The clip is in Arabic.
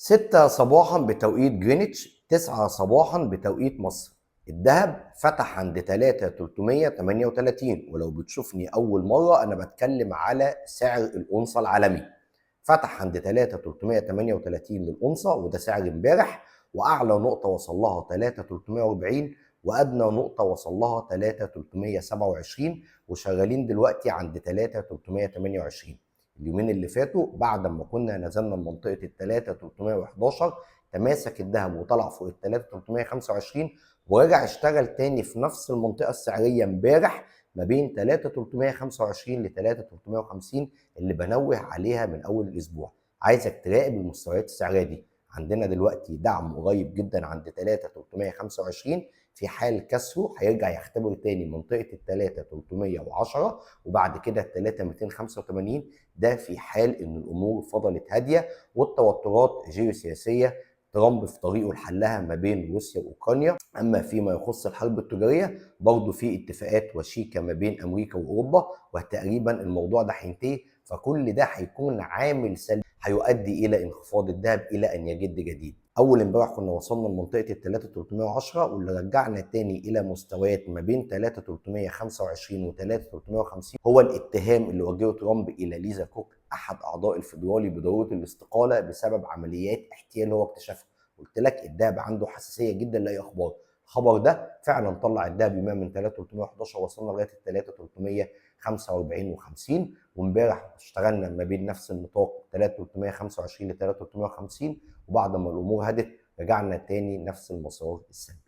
6 صباحا بتوقيت جرينتش، 9 صباحا بتوقيت مصر. الذهب فتح عند 3338، ولو بتشوفني أول مرة أنا بتكلم على سعر الأونصة العالمي. فتح عند 3338 للأونصة، وده سعر امبارح، وأعلى نقطة وصل لها 3340، وأدنى نقطة وصل لها 3327، وشغالين دلوقتي عند 3328. اليومين اللي فاتوا بعد ما كنا نزلنا لمنطقه ال 3311 تماسك الذهب وطلع فوق ال 3325، ورجع اشتغل تاني في نفس المنطقه السعريه امبارح ما بين 3325 ل 3350 اللي بنوه عليها من اول الاسبوع. عايزك تراقب المستويات السعريه دي. عندنا دلوقتي دعم قريب جدا عند 3325، في حال كسره هيرجع يختبر تاني منطقه ال 3310، وبعد كده ال 3285. ده في حال ان الامور فضلت هاديه والتوترات جيوسياسيه ترامب في طريقه لحلها ما بين روسيا واوكرانيا. اما فيما يخص الحرب التجاريه برضه في اتفاقات وشيكه ما بين امريكا واوروبا، وتقريبا الموضوع ده هينتهي، فكل ده هيكون عامل سلبي هيؤدي الى انخفاض الذهب الى ان يجد جديد. اول امبارح كنا وصلنا لمنطقه ال 3310، واللي رجعنا تاني الى مستويات ما بين 3325 و 3350 هو الاتهام اللي وجهه ترامب الى ليزا كوك احد اعضاء الفيدرالي بضروره الاستقاله بسبب عمليات احتيال هو اكتشفها. قلت لك الدهب عنده حساسيه جدا لاي اخبار. الخبر ده فعلا طلع الدهب يوميا من 3311 وصلنا لغايه ال 3345 و50، وامبارح اشتغلنا ما بين نفس النطاق 3325 ل 3350، وبعد ما الامور هدت رجعنا تاني نفس المسار السلبي.